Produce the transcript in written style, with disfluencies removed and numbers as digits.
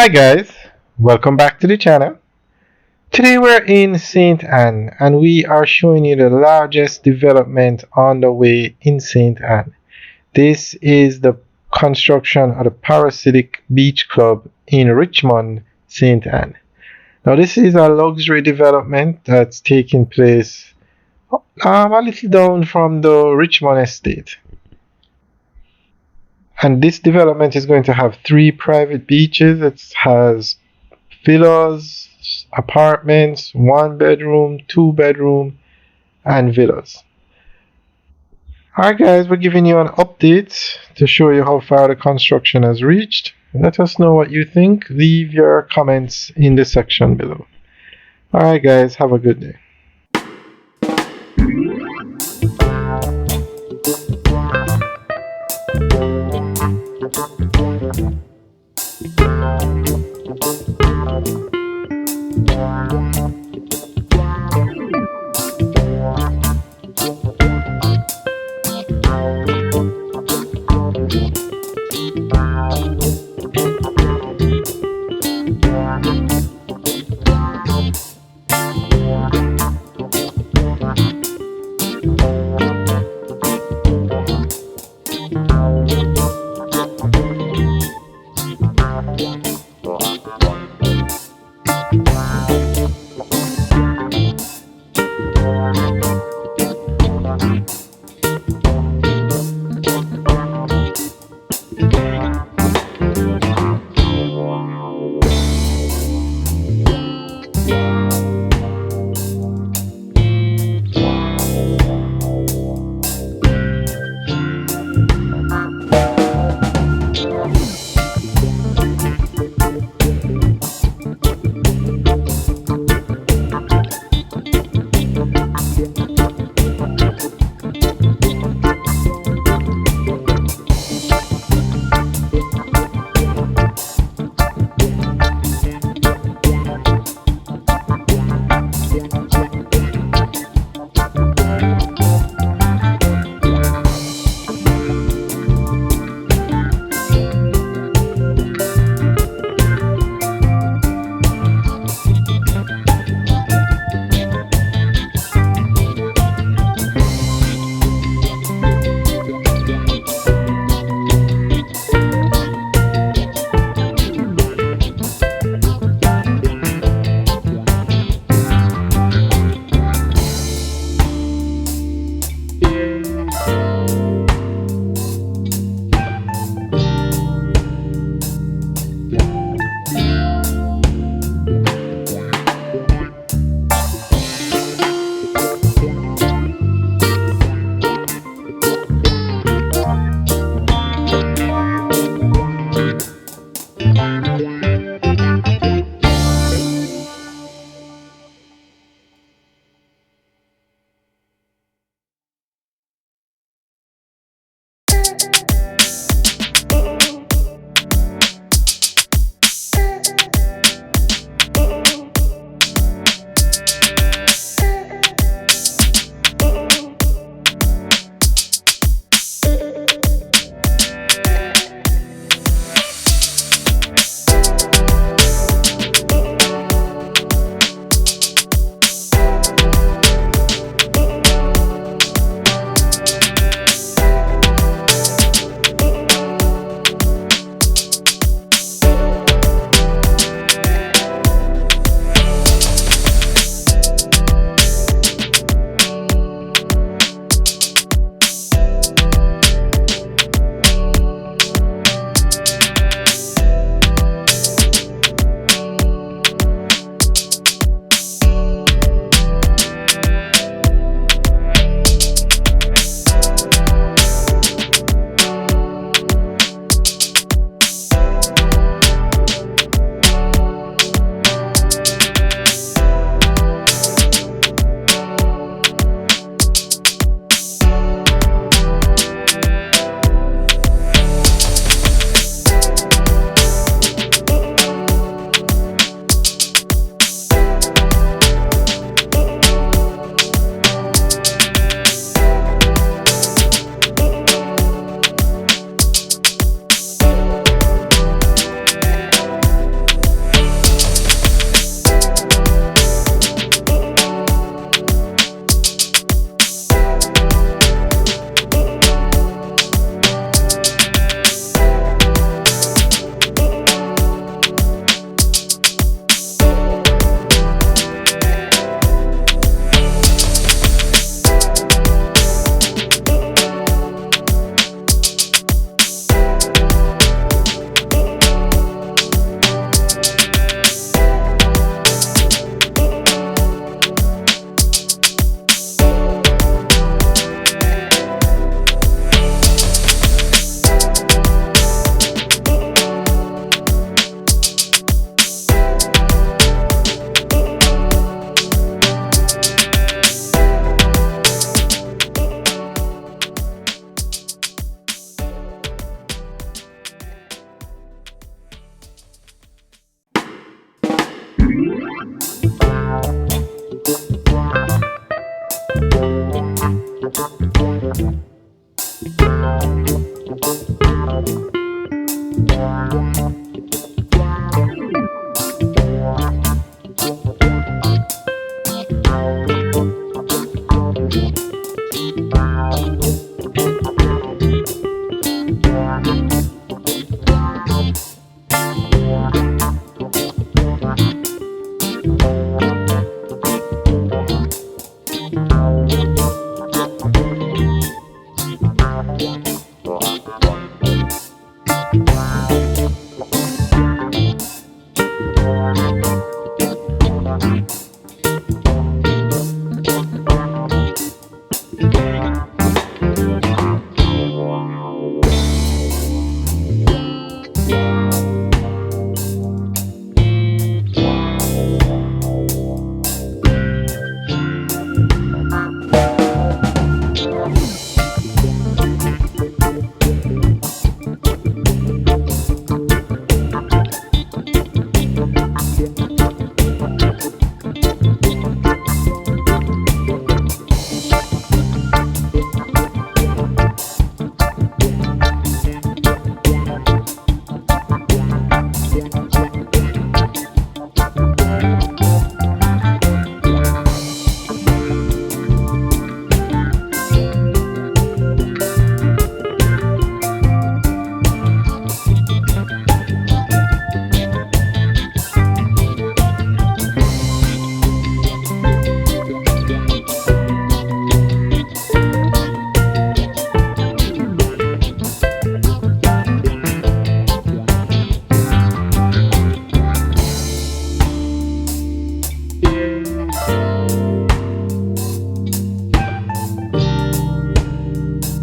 Hi guys, welcome back to the channel. Today we're in St. Anne and we are showing you the largest development on the way in St. Anne. This is the construction of the Parasitic Beach Club in Richmond, St. Anne. Now this is a luxury development that's taking place a little down from the Richmond estate. And this development is going to have 3 private beaches. It has villas, apartments, 1 bedroom, 2 bedroom, and villas. Alright guys, we're giving you an update to show you how far the construction has reached. Let us know what you think. Leave your comments in the section below. Alright guys, have a good day.